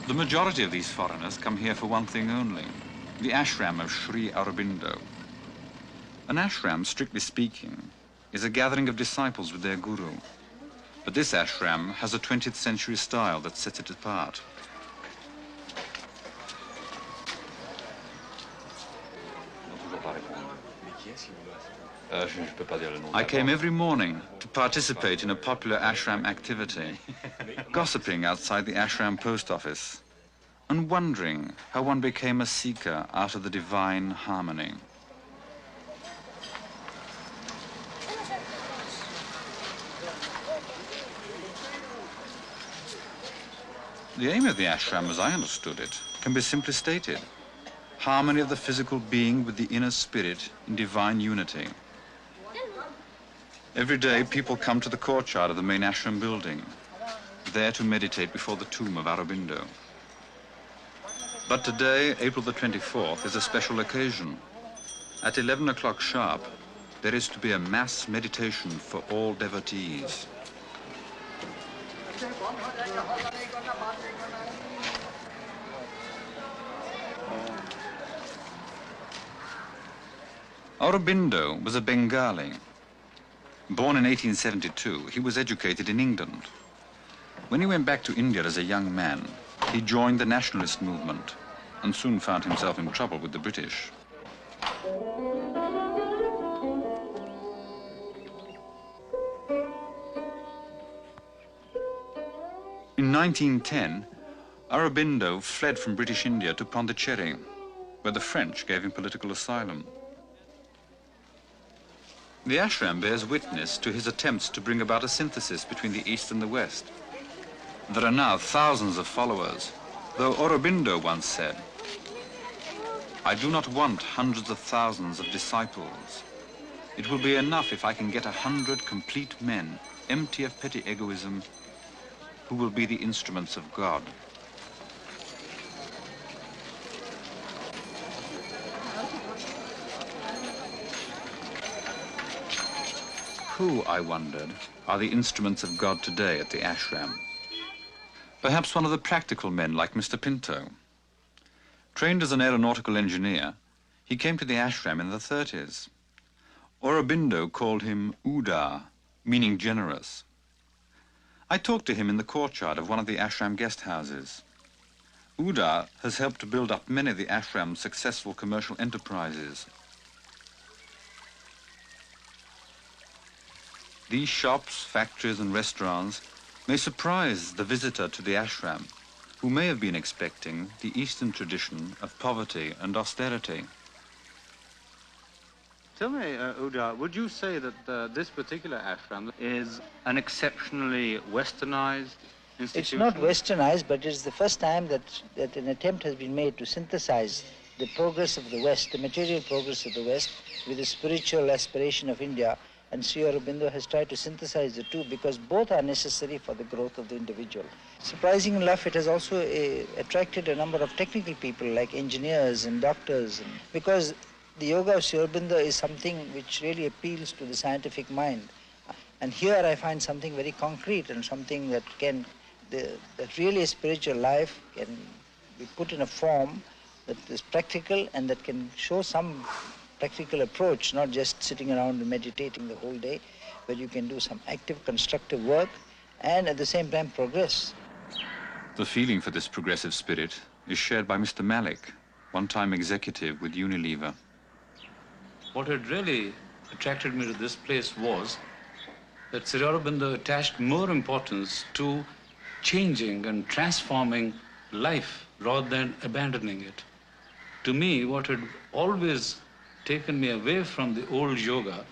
The majority of these foreigners come here for one thing only, the ashram of Sri Aurobindo. An ashram, strictly speaking, is a gathering of disciples with their guru. But this ashram has a 20th century style that sets it apart. I came every morning to participate in a popular ashram activity, gossiping outside the ashram post office and wondering how one became a seeker out of the divine harmony. The aim of the ashram, as I understood it, can be simply stated: harmony of the physical being with the inner spirit in divine unity. Every day, people come to the courtyard of the main ashram building, there to meditate before the tomb of Aurobindo. But today, April the 24th, is a special occasion. At 11 o'clock sharp, there is to be a mass meditation for all devotees. Aurobindo was a Bengali. Born in 1872, he was educated in England. When he went back to India as a young man, he joined the nationalist movement and soon found himself in trouble with the British. In 1910, Aurobindo fled from British India to Pondicherry, where the French gave him political asylum. The ashram bears witness to his attempts to bring about a synthesis between the East and the West. There are now thousands of followers, though Aurobindo once said, "I do not want hundreds of thousands of disciples. It will be enough if I can get 100 complete men, empty of petty egoism, who will be the instruments of God." Who, I wondered, are the instruments of God today at the ashram? Perhaps one of the practical men like Mr. Pinto. Trained as an aeronautical engineer, he came to the ashram in the 30s. Aurobindo called him Udar, meaning generous. I talked to him in the courtyard of one of the ashram guest houses. Udar has helped to build up many of the ashram's successful commercial enterprises. These shops, factories and restaurants may surprise the visitor to the ashram, who may have been expecting the Eastern tradition of poverty and austerity. Tell me, Udar, would you say that this particular ashram is an exceptionally westernized institution? It's not westernized, but it's the first time that an attempt has been made to synthesize the progress of the West, the material progress of the West, with the spiritual aspiration of India. And Sri Aurobindo has tried to synthesize the two because both are necessary for the growth of the individual. Surprisingly enough, it has also attracted a number of technical people like engineers and doctors, because the yoga of Sri Aurobindo is something which really appeals to the scientific mind. And here I find something very concrete and something that that really a spiritual life can be put in a form that is practical and that can show some practical approach, not just sitting around and meditating the whole day, but you can do some active, constructive work and at the same time progress. The feeling for this progressive spirit is shared by Mr. Malik, one-time executive with Unilever. What had really attracted me to this place was that Sri Aurobindo attached more importance to changing and transforming life rather than abandoning it. To me, what had always taken me away from the old yoga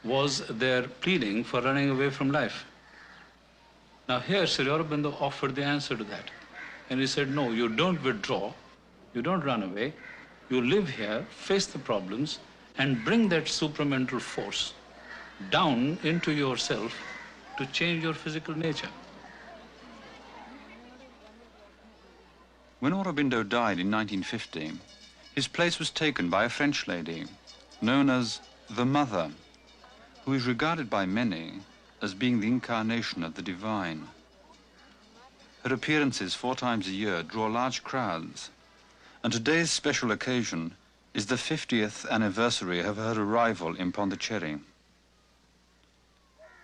was their pleading for running away from life. Now here, Sri Aurobindo offered the answer to that. And he said, no, you don't withdraw, you don't run away, you live here, face the problems, and bring that supramental force down into yourself to change your physical nature. When Aurobindo died in 1950, his place was taken by a French lady known as the Mother, who is regarded by many as being the incarnation of the divine. Her appearances 4 times a year draw large crowds, and today's special occasion is the 50th anniversary of her arrival in Pondicherry.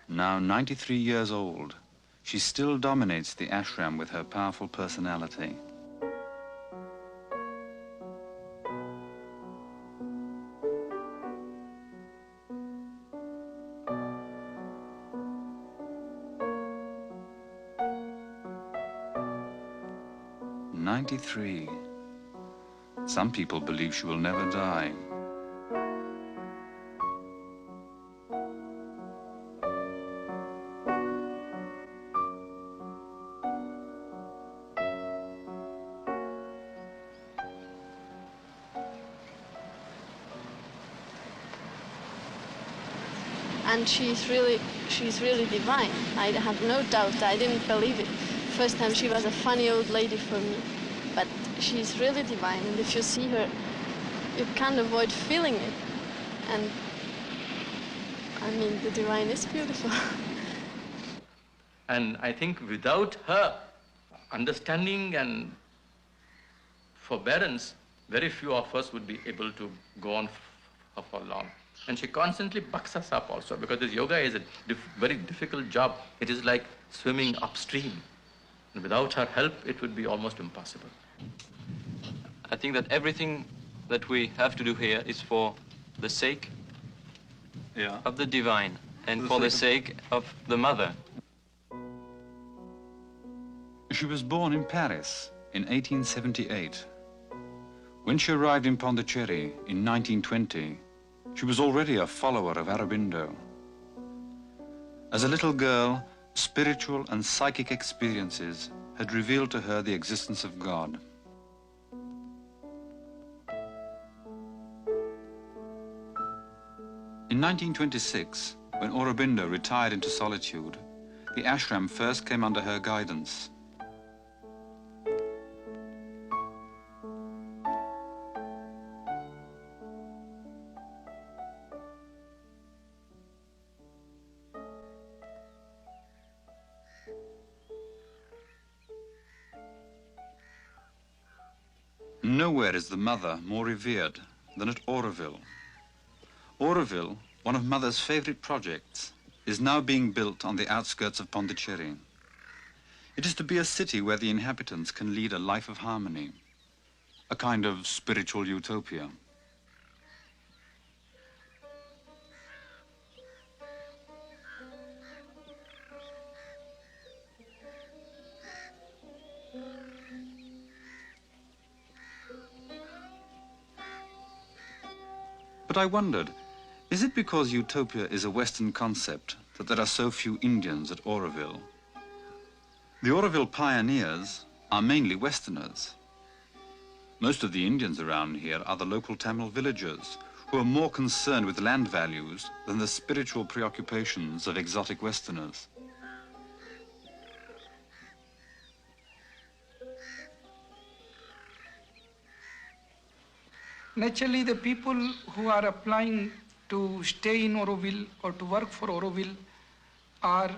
Now 93 years old, she still dominates the ashram with her powerful personality. "93. Some people believe she will never die. And she's really divine. I have no doubt. I didn't believe it. First time she was a funny old lady for me, but she's really divine. And if you see her, you can't avoid feeling it. And I mean, the divine is beautiful. And I think without her understanding and forbearance, very few of us would be able to go on for long. And she constantly bucks us up also, because this yoga is a very difficult job. It is like swimming upstream. And without her help, it would be almost impossible. I think that everything that we have to do here is for the sake of the divine and for the sake of the mother. She was born in Paris in 1878. When she arrived in Pondicherry in 1920, she was already a follower of Aurobindo. As a little girl, spiritual and psychic experiences had revealed to her the existence of God. In 1926, when Aurobindo retired into solitude, the ashram first came under her guidance. Nowhere is the mother more revered than at Auroville. Auroville, one of Mother's favorite projects, is now being built on the outskirts of Pondicherry. It is to be a city where the inhabitants can lead a life of harmony, a kind of spiritual utopia. But I wondered, is it because utopia is a Western concept that there are so few Indians at Auroville? The Auroville pioneers are mainly Westerners. Most of the Indians around here are the local Tamil villagers who are more concerned with land values than the spiritual preoccupations of exotic Westerners. Naturally, the people who are applying to stay in Auroville or to work for Auroville are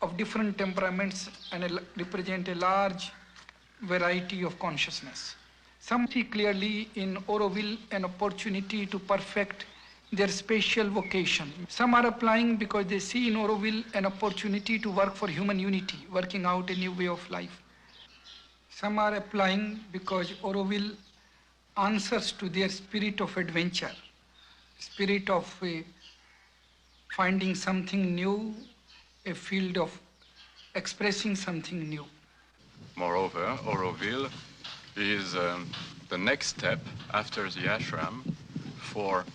of different temperaments and represent a large variety of consciousness. Some see clearly in Auroville an opportunity to perfect their special vocation. Some are applying because they see in Auroville an opportunity to work for human unity, working out a new way of life. Some are applying because Auroville answers to their spirit of adventure, spirit of finding something new, a field of expressing something new. Moreover, Auroville is the next step after the ashram for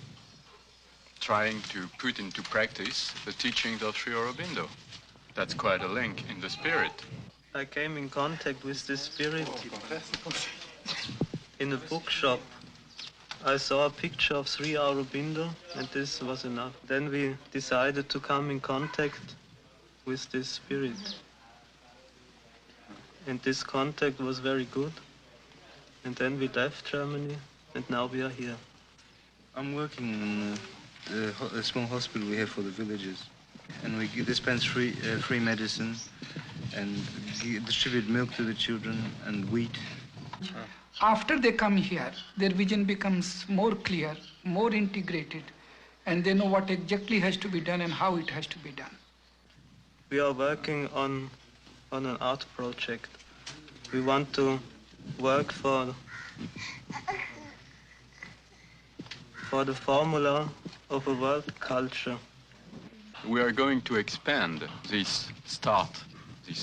trying to put into practice the teachings of Sri Aurobindo. That's quite a link in the spirit. I came in contact with this spirit in a bookshop. I saw a picture of Sri Aurobindo, and this was enough. Then we decided to come in contact with this spirit. And this contact was very good. And then we left Germany, and now we are here. I'm working in a small hospital we have for the villagers. And we dispense free medicine and distribute milk to the children and wheat. After they come here, their vision becomes more clear, more integrated, and they know what exactly has to be done and how it has to be done. We are working on an art project. We want to work for the formula of a world culture. We are going to expand this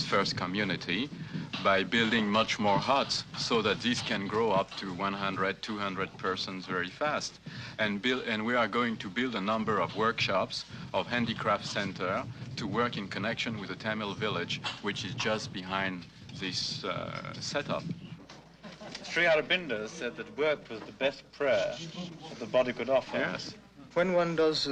first community by building much more huts so that this can grow up to 100, 200 persons very fast. And we are going to build a number of workshops, of handicraft center to work in connection with the Tamil village, which is just behind this setup. Sri Aurobindo said that work was the best prayer that the body could offer. Yes. When one does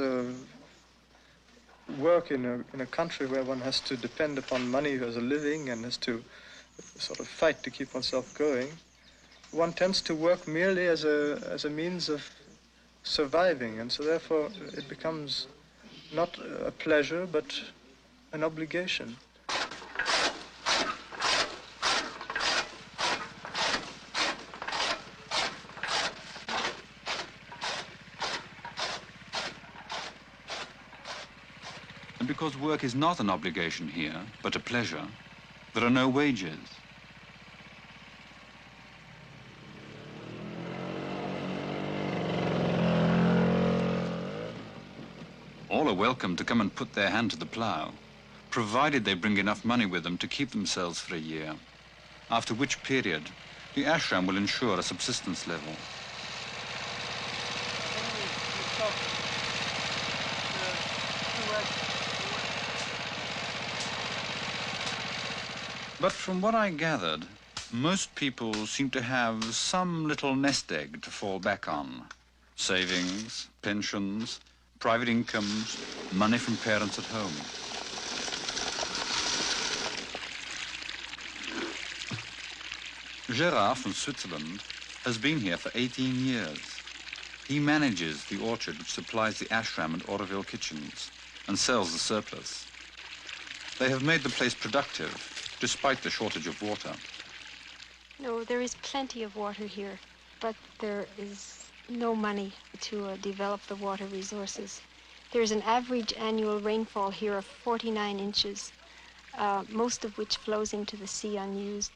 work in a country where one has to depend upon money as a living and has to sort of fight to keep oneself going, one tends to work merely as a means of surviving, and so therefore it becomes not a pleasure but an obligation. And because work is not an obligation here, but a pleasure, there are no wages. All are welcome to come and put their hand to the plough, provided they bring enough money with them to keep themselves for a year, after which period the ashram will ensure a subsistence level. But from what I gathered, most people seem to have some little nest egg to fall back on. Savings, pensions, private incomes, money from parents at home. Gerard from Switzerland has been here for 18 years. He manages the orchard which supplies the ashram and Auroville kitchens and sells the surplus. They have made the place productive despite the shortage of water. No, there is plenty of water here, but there is no money to develop the water resources. There is an average annual rainfall here of 49 inches, most of which flows into the sea unused.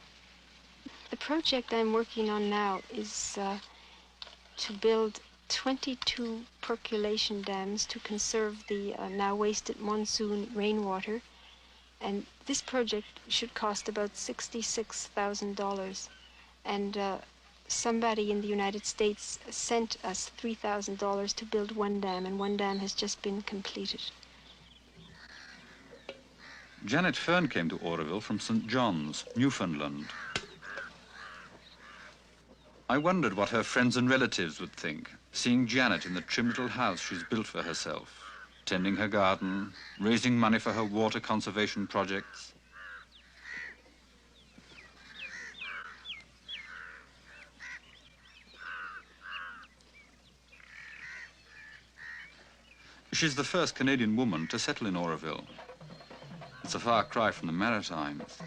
The project I'm working on now is to build 22 percolation dams to conserve the now wasted monsoon rainwater. And this project should cost about $66,000. And somebody in the United States sent us $3,000 to build one dam, and one dam has just been completed. Janet Fern came to Auroville from St. John's, Newfoundland. I wondered what her friends and relatives would think, seeing Janet in the trim little house she's built for herself, tending her garden, raising money for her water conservation projects. She's the first Canadian woman to settle in Auroville. It's a far cry from the Maritimes.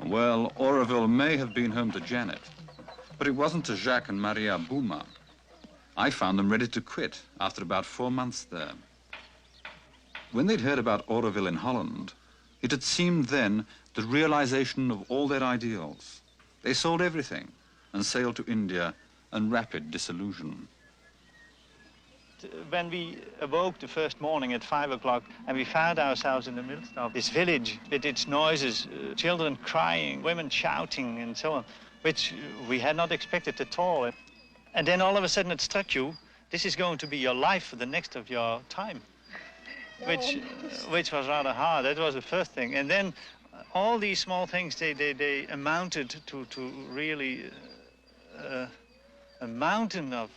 Well, Auroville may have been home to Janet, but it wasn't to Jacques and Maria Bouma. I found them ready to quit after about 4 months there. When they'd heard about Auroville in Holland, it had seemed then the realization of all their ideals. They sold everything and sailed to India in rapid disillusion. When we awoke the first morning at 5 o'clock and we found ourselves in the midst of this village with its noises, children crying, women shouting and so on, which we had not expected at all. And then all of a sudden it struck you, this is going to be your life for the next of your time. which was rather hard. That was the first thing. And then all these small things, they amounted to really a mountain of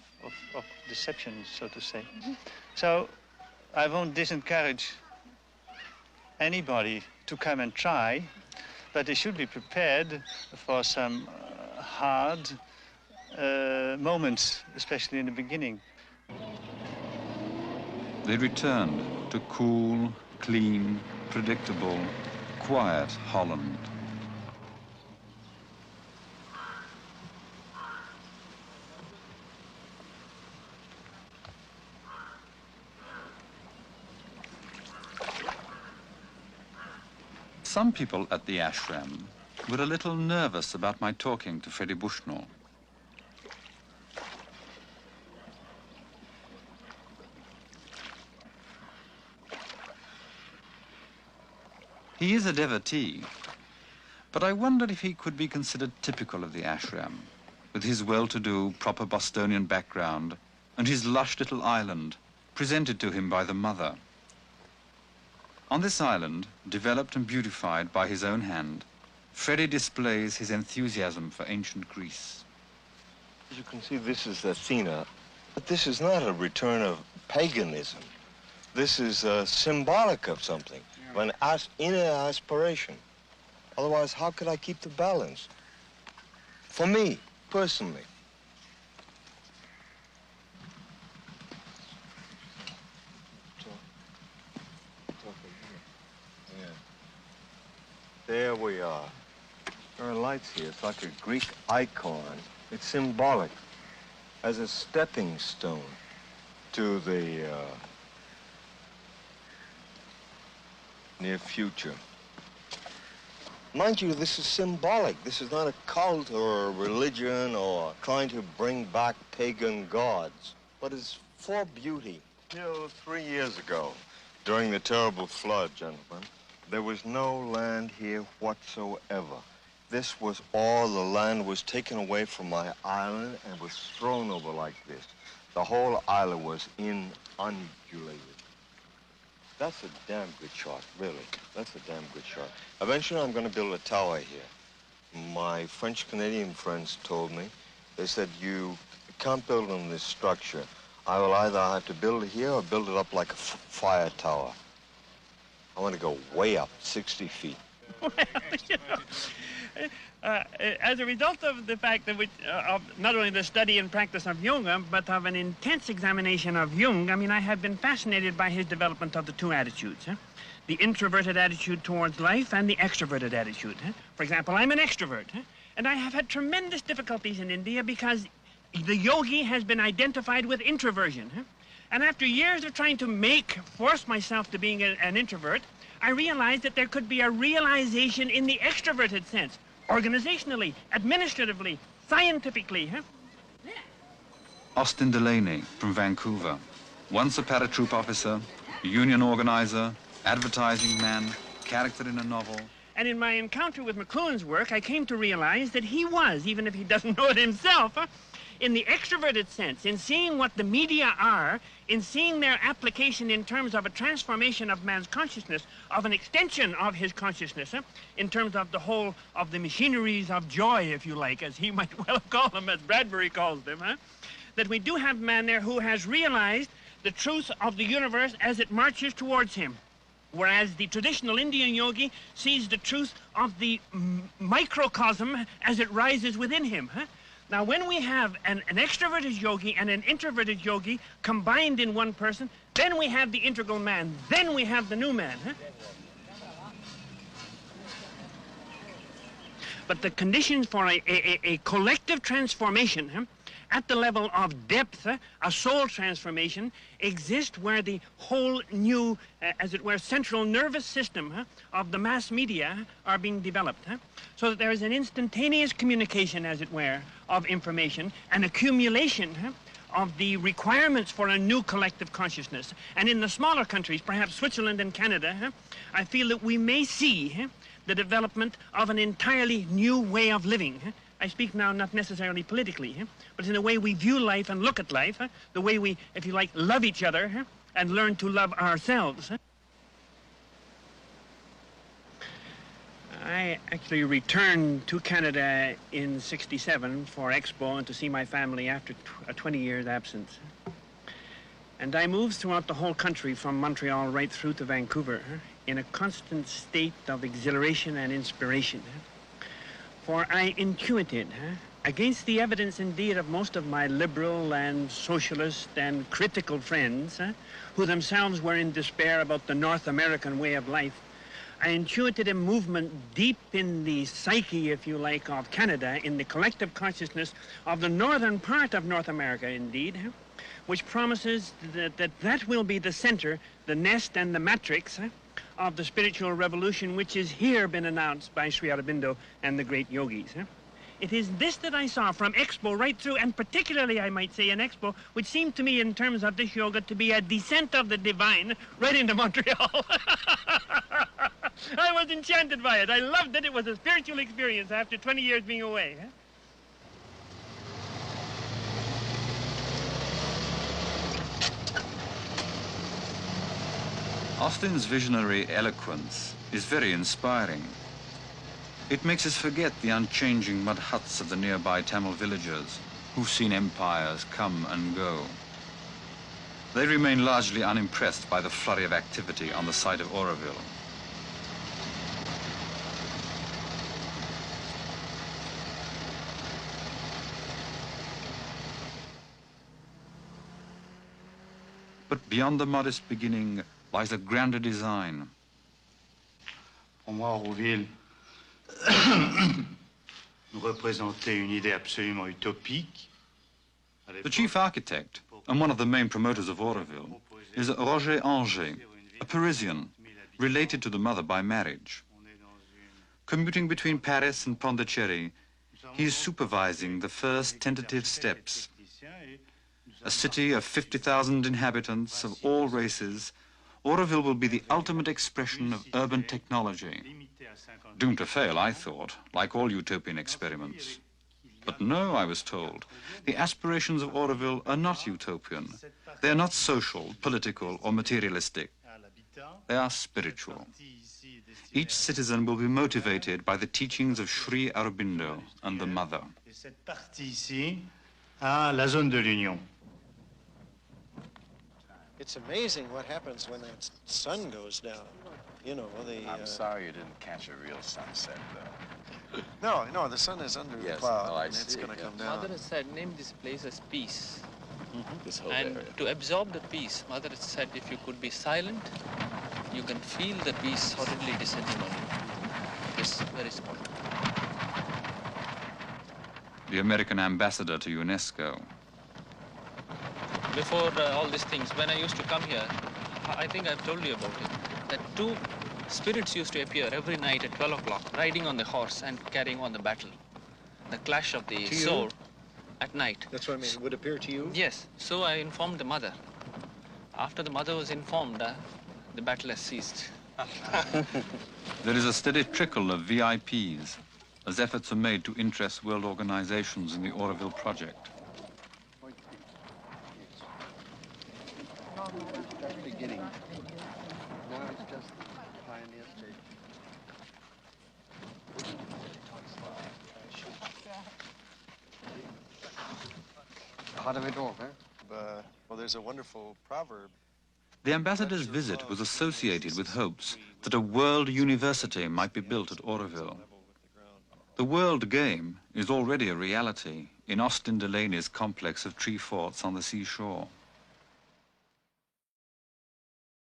deception, so to say. So I won't disencourage anybody to come and try, but they should be prepared for some hard moments, especially in the beginning. They returned to cool, clean, predictable, quiet Holland. Some people at the ashram were a little nervous about my talking to Freddie Bushnell. He is a devotee, but I wondered if he could be considered typical of the ashram, with his well-to-do, proper Bostonian background and his lush little island presented to him by the mother. On this island, developed and beautified by his own hand, Freddie displays his enthusiasm for ancient Greece. As you can see, this is Athena, but this is not a return of paganism. This is symbolic of something, of an inner aspiration. Otherwise, how could I keep the balance? For me, personally. There we are. There are lights here. It's like a Greek icon. It's symbolic as a stepping stone to the near future. Mind you, this is symbolic. This is not a cult or a religion or trying to bring back pagan gods, but it's for beauty. You know, 3 years ago, during the terrible flood, gentlemen, there was no land here whatsoever. This was all, the land was taken away from my island and was thrown over like this. The whole island was undulated. That's a damn good shot, really. That's a damn good shot. Eventually, I'm going to build a tower here. My French-Canadian friends told me, they said, you can't build on this structure. I will either have to build it here or build it up like a fire tower. I want to go way up, 60 feet. Well, you know, as a result of the fact that of not only the study and practice of yoga, but of an intense examination of Jung, I mean, I have been fascinated by his development of the two attitudes, the introverted attitude towards life and the extroverted attitude. For example, I'm an extrovert, and I have had tremendous difficulties in India because the yogi has been identified with introversion. And after years of trying to force myself to being an introvert, I realized that there could be a realization in the extroverted sense, organizationally, administratively, scientifically. Austin Delaney from Vancouver, once a paratroop officer, union organizer, advertising man, character in a novel. And in my encounter with McLuhan's work, I came to realize that he was, even if he doesn't know it himself, in the extroverted sense, in seeing what the media are, in seeing their application in terms of a transformation of man's consciousness, of an extension of his consciousness, in terms of the whole of the machineries of joy, if you like, as he might well call them, as Bradbury calls them, that we do have man there who has realized the truth of the universe as it marches towards him. Whereas the traditional Indian yogi sees the truth of the microcosm as it rises within him. Now, when we have an extroverted yogi and an introverted yogi combined in one person, then we have the integral man. Then we have the new man. But the conditions for a collective transformation at the level of depth, a soul transformation, exist where the whole new, as it were, central nervous system of the mass media are being developed. So that there is an instantaneous communication, as it were, of information, an accumulation of the requirements for a new collective consciousness. And in the smaller countries, perhaps Switzerland and Canada, I feel that we may see the development of an entirely new way of living. I speak now not necessarily politically, but in the way we view life and look at life, the way we, if you like, love each other and learn to love ourselves. I actually returned to Canada in '67 for Expo and to see my family after a 20 years absence. And I moved throughout the whole country from Montreal right through to Vancouver in a constant state of exhilaration and inspiration. For I intuited, against the evidence indeed of most of my liberal and socialist and critical friends, who themselves were in despair about the North American way of life, I intuited a movement deep in the psyche, if you like, of Canada, in the collective consciousness of the northern part of North America, indeed, which promises that will be the center, the nest and the matrix of the spiritual revolution which is here been announced by Sri Aurobindo and the great yogis. It is this that I saw from Expo right through, and particularly, I might say, in Expo, which seemed to me, in terms of this yoga, to be a descent of the divine right into Montreal. I was enchanted by it. I loved it. It was a spiritual experience after 20 years being away. Austin's visionary eloquence is very inspiring. It makes us forget the unchanging mud huts of the nearby Tamil villagers who've seen empires come and go. They remain largely unimpressed by the flurry of activity on the site of Auroville. But beyond the modest beginning lies a grander design. Pour moi, Auroville représentait une idée absolument utopique. The chief architect and one of the main promoters of Auroville is Roger Anger, a Parisian related to the mother by marriage. Commuting between Paris and Pondicherry, he is supervising the first tentative steps. A city of 50,000 inhabitants of all races, Auroville will be the ultimate expression of urban technology. Doomed to fail, I thought, like all utopian experiments. But no, I was told, the aspirations of Auroville are not utopian. They are not social, political, or materialistic. They are spiritual. Each citizen will be motivated by the teachings of Sri Aurobindo and the Mother. Cette partie ici, la zone de l'Union. It's amazing what happens when that sun goes down. You know, I'm sorry you didn't catch a real sunset, though. No, the sun is under the cloud, and it's going to come down. Mother has said, name this place as peace. This whole And area. to absorb the peace, Mother has said, if you could be silent, you can feel the peace solidly descending on you. This very spot. The American ambassador to UNESCO. Before all these things, when I used to come here, I think I've told you about it, that two spirits used to appear every night at 12 o'clock, riding on the horse and carrying on the battle. The clash of the sword at night. That's what I mean. It would appear to you? Yes. So I informed the mother. After the mother was informed, the battle has ceased. There is a steady trickle of VIPs as efforts are made to interest world organizations in the Auroville project. Just beginning. Now it's just pioneer stage. How do we do, well, there's a wonderful proverb. The ambassador's visit was associated with hopes that a world university might be built at Auroville. The world game is already a reality in Austin Delaney's complex of tree forts on the seashore.